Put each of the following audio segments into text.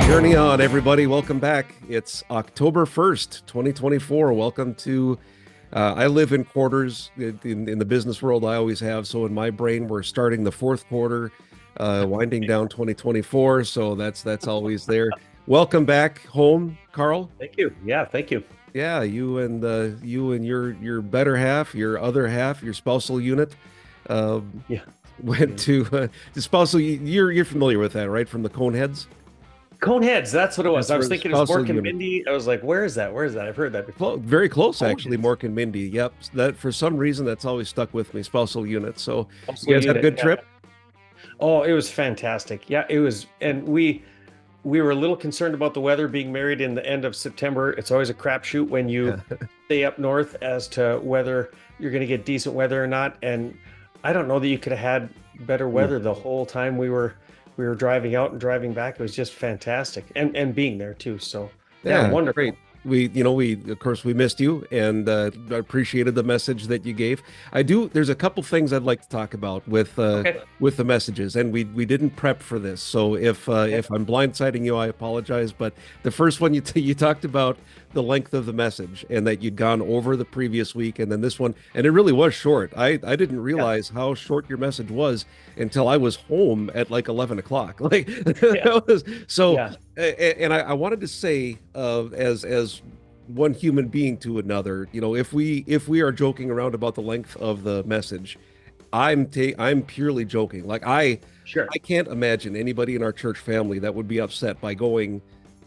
Journey on, everybody. Welcome back. It's October 1st, 2024. Welcome to, I live in quarters in the business world. I always have. So in my brain, we're starting the fourth quarter, winding down 2024. So that's always there. Welcome back home, Karl. Thank you. Yeah, thank you. Yeah, you and your better half, your other half, your spousal unit, Yeah. went to the spousal. You're familiar with that, right? From the Coneheads. Coneheads, that's what it was. That's I was where thinking it was spousal Mork and unit. Mindy. I was like, where is that? Where is that? I've heard that before. Very close, actually, Coneheads. Mork and Mindy. Yep, that for some reason that's always stuck with me. Spousal unit. So Spousal you guys had a unit, good trip. Oh, it was fantastic. Yeah, it was. And we were a little concerned about the weather, being married in the end of September. It's always a crapshoot when you stay up north as to whether you're going to get decent weather or not. And I don't know that you could have had better weather the whole time we were driving out and driving back. It was just fantastic, and being there too. So yeah, wonderful. Great. We of course we missed you, and I appreciated the message that you gave. There's a couple things I'd like to talk about with the messages, and we didn't prep for this. So if I'm blindsiding you, I apologize. But the first one you talked about the length of the message, and that you'd gone over the previous week, and then this one, and it really was short. I didn't realize how short your message was until I was home at like 11 o'clock. Like that was so. Yeah. And I wanted to say, as one human being to another, if we are joking around about the length of the message, I'm purely joking. Like I can't imagine anybody in our church family that would be upset by going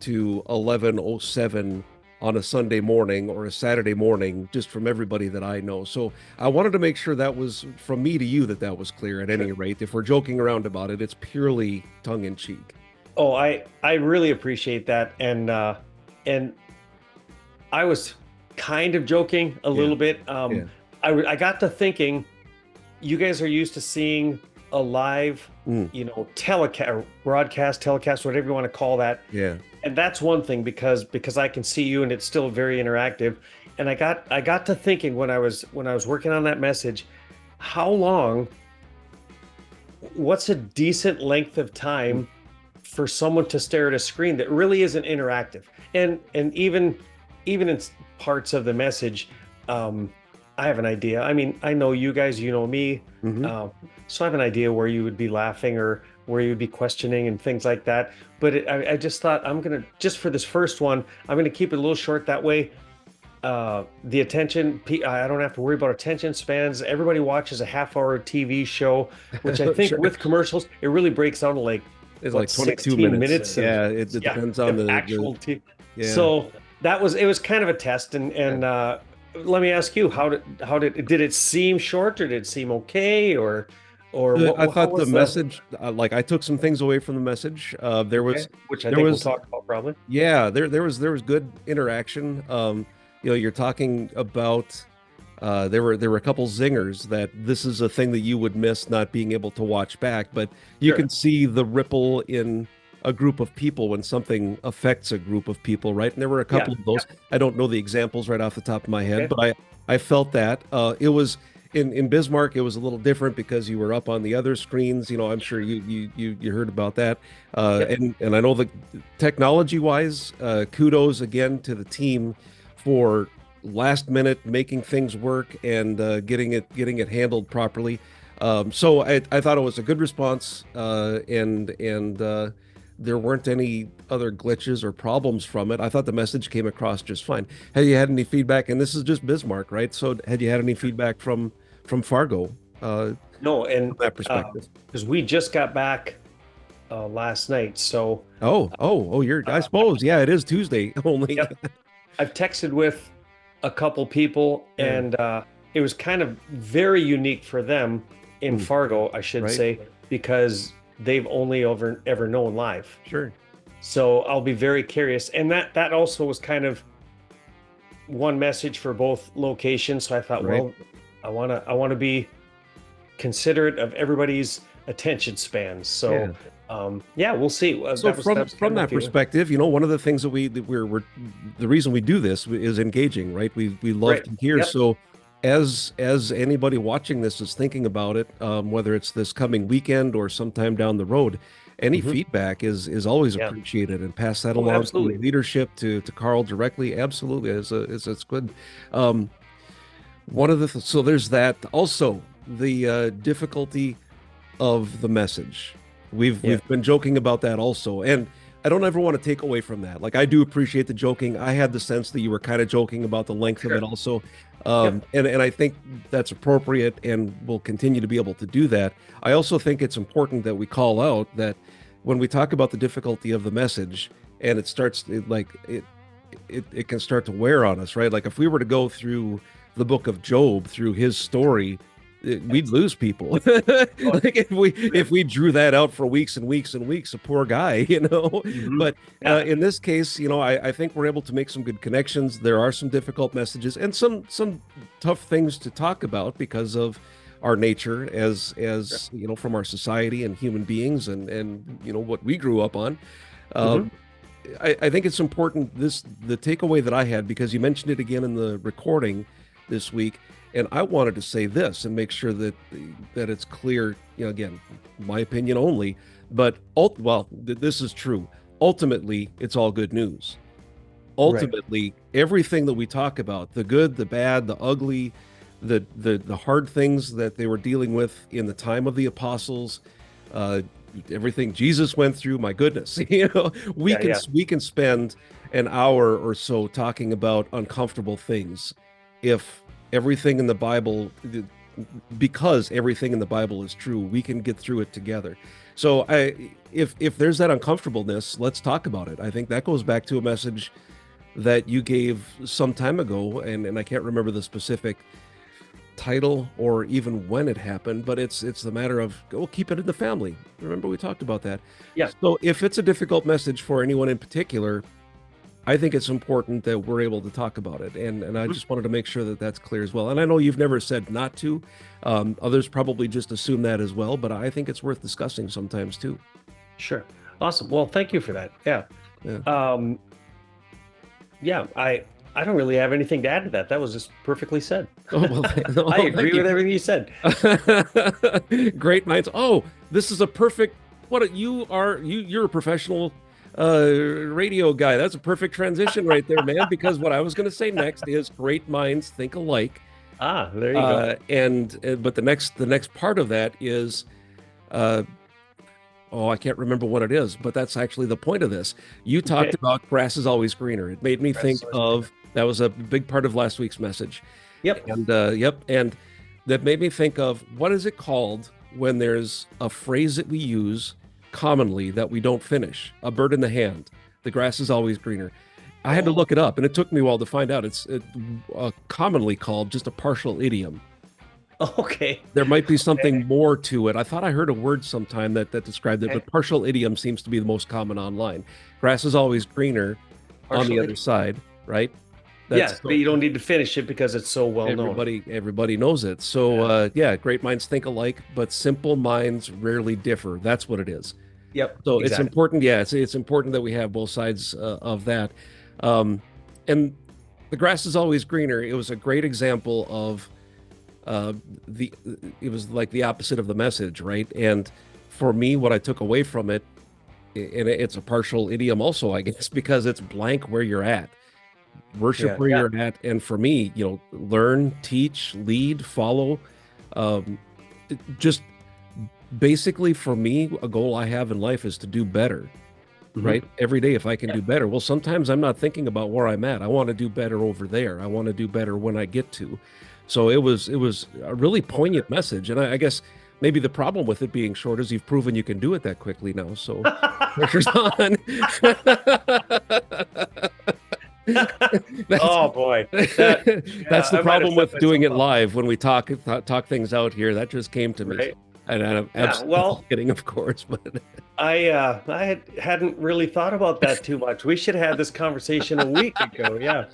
to 11:07 on a Sunday morning or a Saturday morning, just from everybody that I know. So I wanted to make sure that was from me to you, that was clear. At any rate, if we're joking around about it, it's purely tongue in cheek. Oh, I really appreciate that, and I was kind of joking a little bit. I got to thinking, you guys are used to seeing a live, telecast, broadcast, telecast, whatever you want to call that. Yeah. And that's one thing because I can see you, and it's still very interactive. And I got to thinking when I was working on that message, what's a decent length of time for someone to stare at a screen that really isn't interactive? And even in parts of the message, I have an idea. I mean, I know you guys, you know me, so I have an idea where you would be laughing or where you would be questioning and things like that. But I just thought, for this first one, I'm gonna keep it a little short. That way, the attention, I don't have to worry about attention spans. Everybody watches a half-hour TV show, which I think with commercials, it really breaks down to like, it's like 22 minutes. Yeah, it depends on the actual TV. Yeah. So it was kind of a test, and let me ask you, how did it seem short, or did it seem okay, or I thought the message, like I took some things away from the message. There was, which I think we'll talk about probably. Yeah, there was good interaction. You're talking about there were a couple zingers that this is a thing that you would miss not being able to watch back, but you can see the ripple in a group of people when something affects a group of people, right? And there were a couple of those. I don't know the examples right off the top of my head, but I felt that it was in Bismarck. It was a little different because you were up on the other screens. I'm sure you heard about that. And I know that technology wise, kudos again to the team for last minute making things work and getting it handled properly. So I thought it was a good response, and there weren't any other glitches or problems from it. I thought the message came across just fine. Had you had any feedback? And this is just Bismarck, right? So had you had any feedback from Fargo? No, and from that perspective, because we just got back last night. So I suppose it is Tuesday only. Yep. I've texted with a couple people, and it was kind of very unique for them in Fargo, I should say, because they've only ever known live. Sure. So I'll be very curious. And that also was kind of one message for both locations. So I thought, well, I want to be considerate of everybody's attention spans. So Yeah, we'll see. So from that perspective, one of the things that we're the reason we do this is engaging, right? We love to hear. Yep. So as anybody watching this is thinking about it, whether it's this coming weekend or sometime down the road, any feedback is always appreciated, and pass that along to leadership, to Karl directly. Absolutely, it's good. One of the so there's that. Also, the difficulty of the message. We've been joking about that also, and I don't ever want to take away from that. Like, I do appreciate the joking. I had the sense that you were kind of joking about the length of it also, and I think that's appropriate, and we'll continue to be able to do that. I also think it's important that we call out that when we talk about the difficulty of the message, and it starts it can start to wear on us, right? Like, if we were to go through the book of Job, through his story, we'd lose people. Like, if we drew that out for weeks and weeks and weeks, a poor guy, But in this case, I think we're able to make some good connections. There are some difficult messages and some tough things to talk about because of our nature as from our society and human beings and what we grew up on. I think it's important, the takeaway that I had, because you mentioned it again in the recording this week, and I wanted to say this and make sure that it's clear, again, my opinion only, but this is true. Ultimately, it's all good news. Ultimately, everything that we talk about, the good, the bad, the ugly, the hard things that they were dealing with in the time of the apostles, everything Jesus went through, my goodness, we can spend an hour or so talking about uncomfortable things if everything in the Bible, because everything in the Bible is true, we can get through it together. So if there's that uncomfortableness, let's talk about it. I think that goes back to a message that you gave some time ago, and I can't remember the specific title or even when it happened, but it's the matter of keep it in the family. Remember, we talked about that. Yeah. So if it's a difficult message for anyone in particular, I think it's important that we're able to talk about it, and I just wanted to make sure that that's clear as well. And I know you've never said not to. Others probably just assume that as well, but I think it's worth discussing sometimes too. Sure. Awesome. Well, thank you for that. I don't really have anything to add to that. That was just perfectly said. I agree with everything you said. Great minds. Oh, this is a perfect. You're a professional radio guy. That's a perfect transition right there, man, because what I was going to say next is great minds think alike. There you go. But the next part of that is I can't remember what it is, but that's actually the point of this. You talked about grass is always greener. It made me think of, that was a big part of last week's message. And that made me think of, what is it called when there's a phrase that we use commonly that we don't finish? A bird in the hand. The grass is always greener. I had to look it up, and it took me a while to find out. It's commonly called just a partial idiom. Okay. There might be something more to it. I thought I heard a word sometime that described it, but partial idiom seems to be the most common online. Grass is always greener on the other side, right? But you don't need to finish it because it's so well known. Everybody knows it. So great minds think alike, but simple minds rarely differ. That's what it is. So it's important. It's important that we have both sides of that. And the grass is always greener. It was a great example of it was like the opposite of the message, right? And for me, what I took away from it, and it's a partial idiom also, I guess, because it's blank where you're at. Worship where you're at, and for me, learn, teach, lead, follow. Just basically, for me, a goal I have in life is to do better. Right? Every day, if I can do better. Well, sometimes I'm not thinking about where I'm at. I want to do better over there. I want to do better when I get to. So it was a really poignant message, and I guess maybe the problem with it being short is you've proven you can do it that quickly now. So pressure's on. Oh boy, that's the problem with doing it live. When we talk things out here, that just came to me. Right. And I'm absolutely kidding, of course, but I hadn't really thought about that too much. We should have had this conversation a week ago.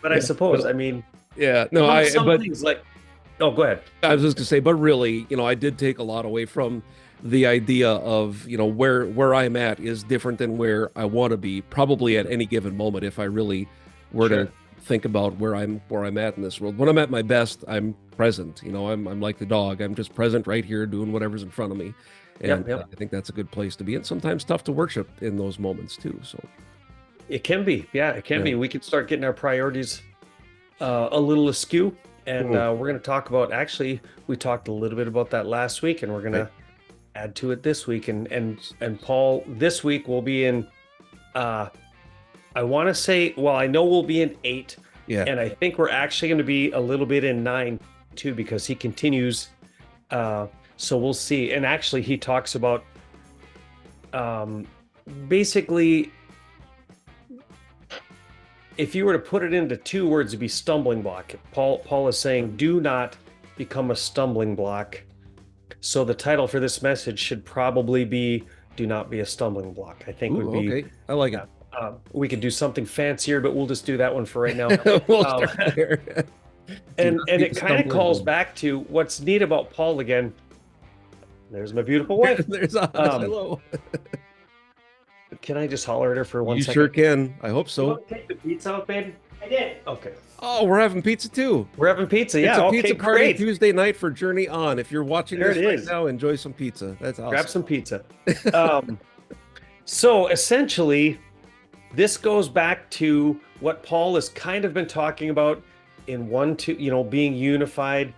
But I suppose, I mean, things like, go ahead. I was just gonna say, but really, I did take a lot away from the idea of, where I'm at is different than where I want to be, probably at any given moment. If I really were to think about where I'm at in this world, when I'm at my best, I'm present. I'm like the dog. I'm just present right here, doing whatever's in front of me, and I think that's a good place to be. And sometimes tough to worship in those moments too. So it can be, it can be. We can start getting our priorities a little askew, and we're going to talk about. Actually, we talked a little bit about that last week, and we're going to add to it this week. And Paul, this week we'll be in. I want to say, well, I know we'll be in 8, and I think we're actually going to be a little bit in 9 too, because he continues. So we'll see. And actually, he talks about basically, if you were to put it into 2 words, it'd be stumbling block. Paul is saying, do not become a stumbling block. So the title for this message should probably be, do not be a stumbling block. I think would be. Okay. I like it. We could do something fancier, but we'll just do that one for right now. We'll start there. and it kind of calls back to what's neat about Paul again. There's my beautiful wife. There's hello. Can I just holler at her for 1 second? You sure can. I hope so. You want to take the pizza out, babe? I did. Okay. Oh, we're having pizza too. We're having pizza. Yeah. It's a pizza party Tuesday night for Journey On. If you're watching this right now, enjoy some pizza. That's awesome. Grab some pizza. So essentially, this goes back to what Paul has kind of been talking about in 1, 2, being unified,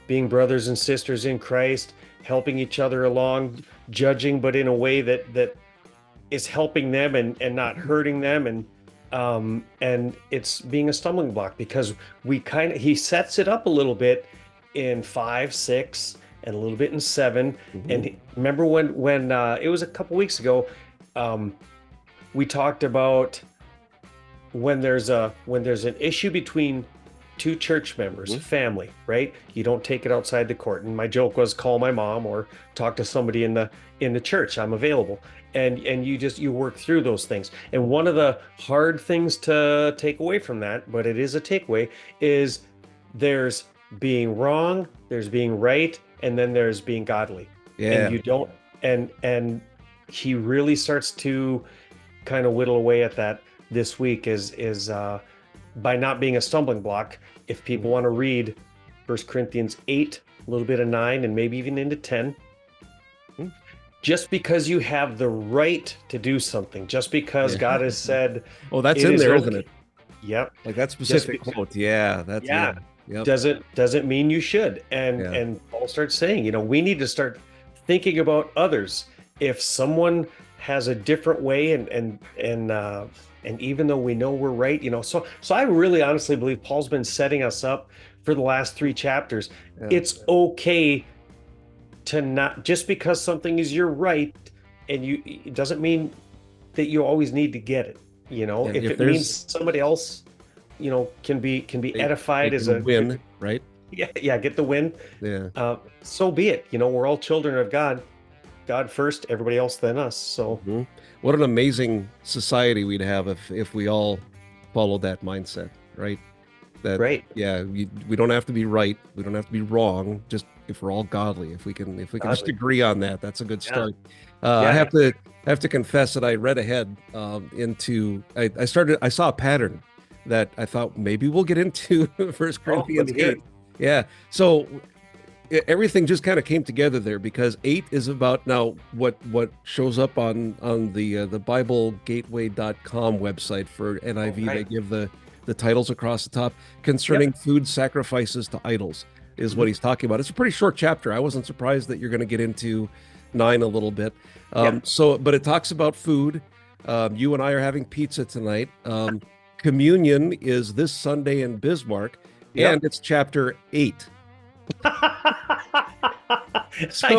being brothers and sisters in Christ, helping each other along, judging, but in a way that is helping them and not hurting them. And it's being a stumbling block because he sets it up a little bit in 5, 6, and a little bit in 7. And remember when it was a couple weeks ago, we talked about when there's an issue between 2 church members, family, right? You don't take it outside the court. And my joke was, call my mom or talk to somebody in the church. I'm available. And you work through those things. And one of the hard things to take away from that, but it is a takeaway, is there's being wrong, there's being right, and then there's being godly. Yeah. And you don't, and he really starts to kind of whittle away at that this week is by not being a stumbling block. If people want to read 1 Corinthians 8, a little bit of 9, and maybe even into 10, just because you have the right to do something, just because God has said, oh, that's in there, isn't it? Yep. Like that specific quote. Yeah. That's Yep. Doesn't mean you should. And Paul starts saying, we need to start thinking about others. If someone has a different way, and even though we know we're right, so I really honestly believe Paul's been setting us up for the last 3 chapters. It's okay to not, just because something is your right, and it doesn't mean that you always need to get it. If it means somebody else, can be edified as a win, right? Yeah, get the win. Yeah. So be it. We're all children of God. God first, everybody else then us. So what an amazing society we'd have if we all followed that mindset, right? Right. Yeah, we don't have to be right, we don't have to be wrong, just if we're all godly, if we can just agree on that, that's a good start. I have to confess that I read ahead into I saw a pattern that I thought maybe we'll get into 1 Corinthians 8. Yeah. So everything just kind of came together there, because 8 is about now what shows up on the BibleGateway.com website for NIV. They give the titles across the top concerning food sacrifices to idols is what he's talking about. It's a pretty short chapter. I wasn't surprised that you're going to get into 9 a little bit. But it talks about food. You and I are having pizza tonight. Communion is this Sunday in Bismarck, and it's chapter 8. I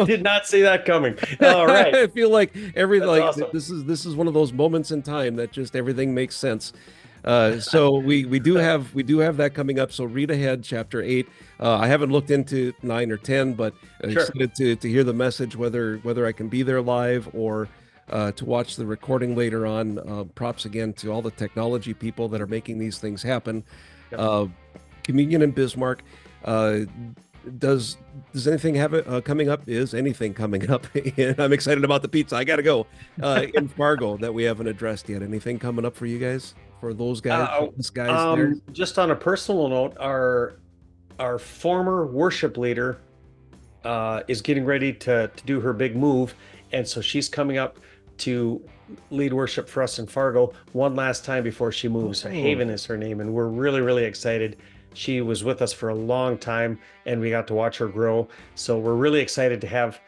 did not see that coming. All right. I feel like awesome. this is one of those moments in time that just everything makes sense. So we do have that coming up. So read ahead, chapter 8. I haven't looked into 9 or 10, but excited to hear the message, whether I can be there live or to watch the recording later on. Props again to all the technology people that are making these things happen. Communion in Bismarck. does anything have it coming up? Is anything coming up? And I'm excited about the pizza. I got to go in Fargo that we haven't addressed yet. Anything coming up for you guys? For those guys, this guys there? Just on a personal note, our former worship leader is getting ready to do her big move, and so she's coming up to lead worship for us in Fargo one last time before she moves. Haven is her name, and we're really, really excited. She was with us for a long time, and we got to watch her grow. So we're really excited to have,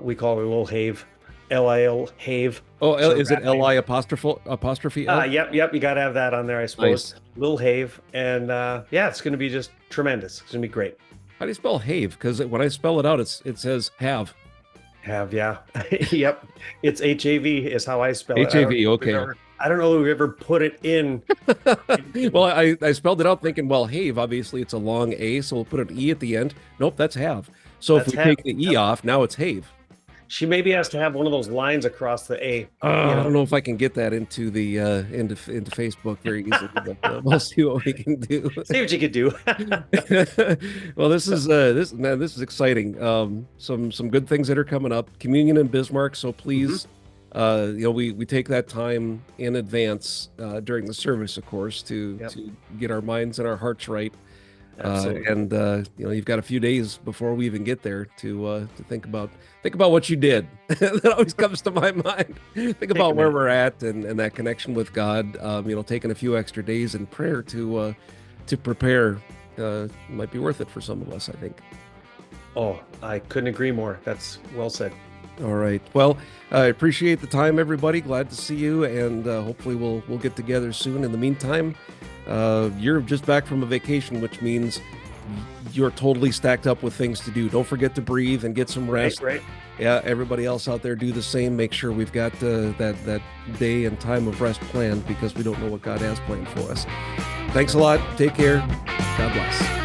we call her Li'l Hav, Li'l Hav. Oh, is it Li apostrophe L? Yep. You got to have that on there, I suppose. Nice. Li'l Hav, and yeah, it's going to be just tremendous. It's going to be great. How do you spell Have? Because when I spell it out, it says have. Have, yeah. Yep. It's H-A-V is how I spell it. H-A-V, okay. I don't know if we've ever put it in. Well, I spelled it out thinking, well, Have, obviously it's a long A, so we'll put an E at the end. Nope, that's have. So if we take the E off, now it's Have. She maybe has to have one of those lines across the A. I don't know if I can get that into the into Facebook very easily, but we'll see what we can do. See what you can do. Well, this is exciting. Some good things that are coming up. Communion in Bismarck. So please, we take that time in advance during the service, of course, to get our minds and our hearts right. And you've got a few days before we even get there to think about what you did. That always comes to my mind. Think about where we're at and that connection with God. Taking a few extra days in prayer to prepare might be worth it for some of us, I think. Oh, I couldn't agree more. That's well said. All right. Well, I appreciate the time, everybody. Glad to see you, and hopefully we'll get together soon. In the meantime, you're just back from a vacation, which means you're totally stacked up with things to do. Don't forget to breathe and get some rest. Right. Yeah, everybody else out there, do the same. Make sure we've got that day and time of rest planned, because we don't know what God has planned for us. Thanks a lot. Take care. God bless.